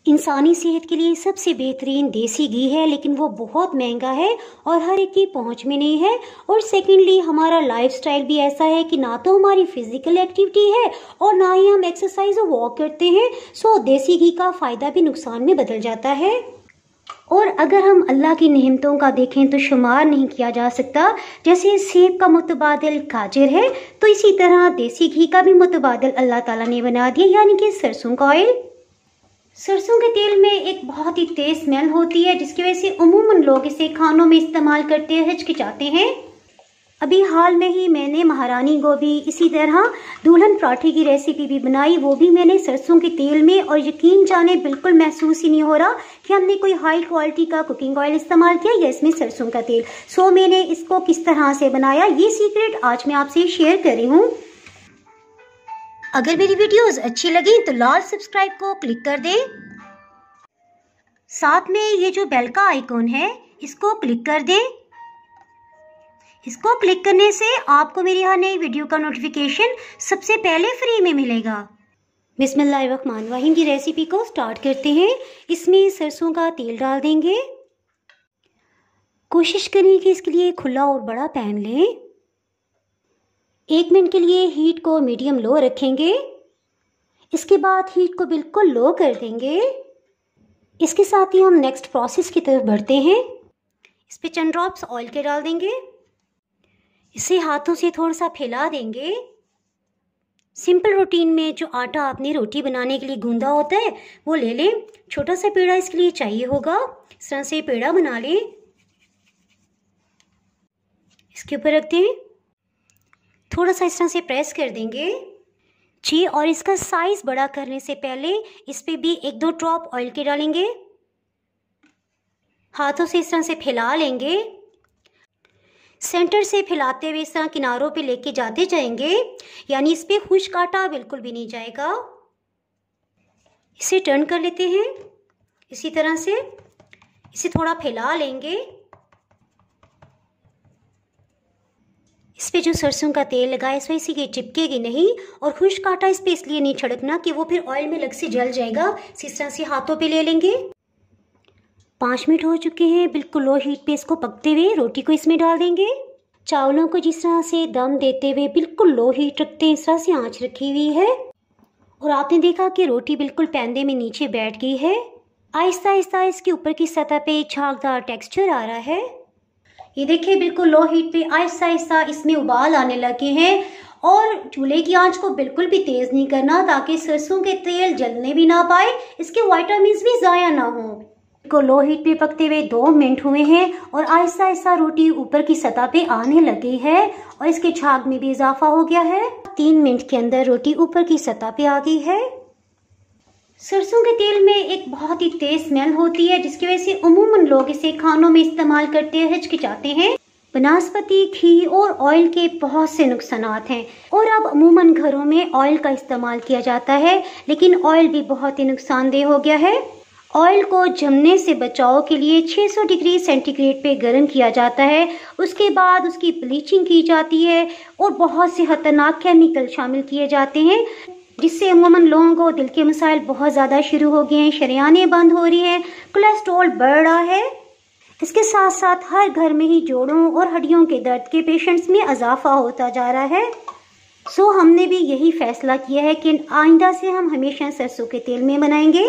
इंसानी सेहत के लिए सबसे बेहतरीन देसी घी है, लेकिन वो बहुत महंगा है और हर एक की पहुंच में नहीं है। और सेकेंडली हमारा लाइफस्टाइल भी ऐसा है कि ना तो हमारी फिजिकल एक्टिविटी है और ना ही हम एक्सरसाइज और वॉक करते हैं। सो देसी घी का फ़ायदा भी नुकसान में बदल जाता है। और अगर हम अल्लाह की नेमतों का देखें तो शुमार नहीं किया जा सकता। जैसे सेब का मुतबादिल गाजर है, तो इसी तरह देसी घी का भी मुतबादिल अल्लाह ताला ने बना दिया, यानी कि सरसों का ऑयल। सरसों के तेल में एक बहुत ही तेज स्मेल होती है, जिसकी वजह से अमूमन लोग इसे खानों में इस्तेमाल करते हुए हिचकिचाते हैं। अभी हाल में ही मैंने महारानी गोभी, इसी तरह दुल्हन पराठे की रेसिपी भी बनाई, वो भी मैंने सरसों के तेल में। और यकीन जाने बिल्कुल महसूस ही नहीं हो रहा कि हमने कोई हाई क्वालिटी का कुकिंग ऑयल इस्तेमाल किया या इसमें सरसों का तेल। सो मैंने इसको किस तरह से बनाया, ये सीक्रेट आज मैं आपसे शेयर कर रही हूँ। अगर मेरी वीडियोस अच्छी लगी तो लाल सब्सक्राइब को क्लिक कर दें। साथ में ये जो बेल का आइकॉन है इसको क्लिक कर दें। इसको क्लिक करने से आपको मेरी हर नई वीडियो का नोटिफिकेशन सबसे पहले फ्री में मिलेगा। बिस्मिल्लाहिर्रहमानिर्रहीम की रेसिपी को स्टार्ट करते हैं। इसमें सरसों का तेल डाल देंगे। कोशिश करें कि इसके लिए खुला और बड़ा पैन लें। 1 मिनट के लिए हीट को मीडियम लो रखेंगे। इसके बाद हीट को बिल्कुल लो कर देंगे। इसके साथ ही हम नेक्स्ट प्रोसेस की तरफ बढ़ते हैं। इस पे चंद ड्रॉप्स ऑयल के डाल देंगे। इसे हाथों से थोड़ा सा फैला देंगे। सिंपल रूटीन में जो आटा आपने रोटी बनाने के लिए गूंदा होता है वो ले लें। छोटा सा पेड़ा इसके लिए चाहिए होगा। इस तरह से पेड़ा बना लें। इसके ऊपर रख दें। थोड़ा सा इस तरह से प्रेस कर देंगे जी। और इसका साइज बड़ा करने से पहले इस पे भी 1-2 ड्रॉप ऑयल के डालेंगे। हाथों से इस तरह से फैला लेंगे। सेंटर से फैलाते हुए इस तरह किनारों पे लेके जाते जाएंगे, यानी इस पे खुश्क आटा बिल्कुल भी नहीं जाएगा। इसे टर्न कर लेते हैं। इसी तरह से इसे थोड़ा फैला लेंगे। इस पे जो सरसों का तेल लगा है इस वजह से ये चिपकेगी नहीं। और खुश्क आटा इस पे इसलिए नहीं छिड़कना कि वो फिर ऑयल में लग से जल जाएगा। इस तरह से हाथों पे ले लेंगे। 5 मिनट हो चुके हैं। बिल्कुल लो हीट पे इसको पकते हुए रोटी को इसमें डाल देंगे। चावलों को जिस तरह से दम देते हुए बिल्कुल लो हीट रखते हैं, इस तरह से आंच रखी हुई है। और आपने देखा कि रोटी बिल्कुल पैंदे में नीचे बैठ गई है। आहिस्ता आहिस्ता इसके ऊपर की सतह पे झागदार टेक्सचर आ रहा है। ये देखिए बिल्कुल लो हीट पे आहिस्ता आहिस्ता इसमें उबाल आने लगे हैं। और चूल्हे की आंच को बिल्कुल भी तेज नहीं करना, ताकि सरसों के तेल जलने भी ना पाए, इसके विटामिन्स भी ज़ाया ना हो। को लो हीट पे पकते हुए 2 मिनट हुए हैं और आहिस्ता आहिस्ता रोटी ऊपर की सतह पे आने लगी है और इसके झाग में भी इजाफा हो गया है। 3 मिनट के अंदर रोटी ऊपर की सतह पे आ गई है। सरसों के तेल में एक बहुत ही तेज स्मेल होती है, जिसकी वजह से अमूमन लोग इसे खानों में इस्तेमाल करते हुए हिचकिचाते हैं। बनस्पति घी और ऑयल के बहुत से नुकसानात हैं और अब अमूमन घरों में ऑयल का इस्तेमाल किया जाता है, लेकिन ऑयल भी बहुत ही नुकसानदेह हो गया है। ऑयल को जमने से बचाव के लिए 600 डिग्री सेंटीग्रेड पे गर्म किया जाता है। उसके बाद उसकी ब्लीचिंग की जाती है और बहुत से खतरनाक केमिकल शामिल किए जाते हैं, जिससे अमूमन लोगों को दिल के मसाइल बहुत ज़्यादा शुरू हो गए हैं। शरीयानें बंद हो रही हैं, कोलेस्ट्रॉल बढ़ रहा है। इसके साथ साथ हर घर में ही जोड़ों और हड्डियों के दर्द के पेशेंट्स में इजाफा होता जा रहा है। सो हमने भी यही फैसला किया है कि आइंदा से हम हमेशा सरसों के तेल में बनाएंगे।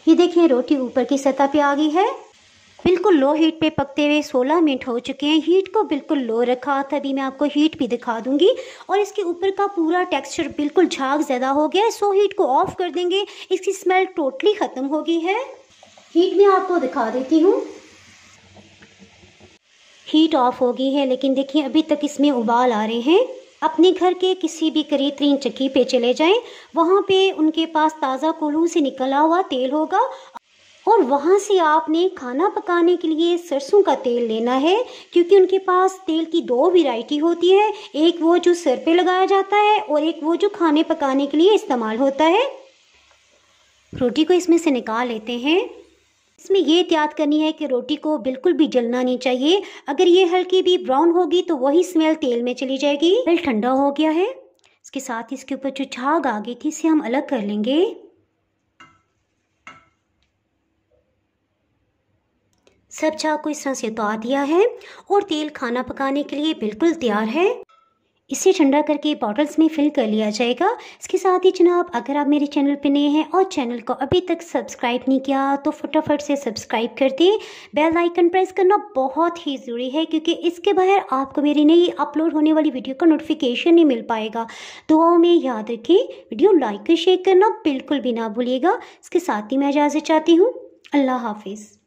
ये देखिए रोटी ऊपर की सतह पे आ गई है। बिल्कुल लो हीट पे पकते हुए 16 मिनट हो चुके हैं। हीट को बिल्कुल लो रखा था। अभी मैं आपको हीट भी दिखा दूंगी। और इसके ऊपर का पूरा टेक्सचर बिल्कुल झाग ज़्यादा हो गया है। सो हीट को ऑफ कर देंगे। इसकी स्मेल टोटली ख़त्म हो गई है। हीट में आपको दिखा देती हूँ। हीट ऑफ हो गई है, लेकिन देखिए अभी तक इसमें उबाल आ रहे हैं। अपने घर के किसी भी करीब तरीन चक्की पे चले जाएं, वहाँ पे उनके पास ताज़ा कोल्हू से निकला हुआ तेल होगा और वहाँ से आपने खाना पकाने के लिए सरसों का तेल लेना है, क्योंकि उनके पास तेल की 2 वैरायटी होती है। एक वो जो सर पे लगाया जाता है और एक वो जो खाने पकाने के लिए इस्तेमाल होता है। रोटी को इसमें से निकाल लेते हैं। इसमें ये एहतियात करनी है कि रोटी को बिल्कुल भी जलना नहीं चाहिए। अगर ये हल्की भी ब्राउन होगी तो वही स्मेल तेल में चली जाएगी। तेल ठंडा हो गया है। इसके साथ इसके ऊपर जो झाग आ गई थी इसे हम अलग कर लेंगे। सब चाक को इस तरह से उतार दिया है और तेल खाना पकाने के लिए बिल्कुल तैयार है। इसे ठंडा करके बॉटल्स में फिल कर लिया जाएगा। इसके साथ ही जनाब, अगर आप मेरे चैनल पे नए हैं और चैनल को अभी तक सब्सक्राइब नहीं किया तो फटाफट से सब्सक्राइब कर दिए। बेल आइकन प्रेस करना बहुत ही ज़रूरी है, क्योंकि इसके बगैर आपको मेरी नई अपलोड होने वाली वीडियो का नोटिफिकेशन नहीं मिल पाएगा। दुआओं में याद रखें, वीडियो लाइक और शेयर करना बिल्कुल भी ना भूलिएगा। इसके साथ ही मैं इजाज़त चाहती हूँ। अल्लाह हाफिज़।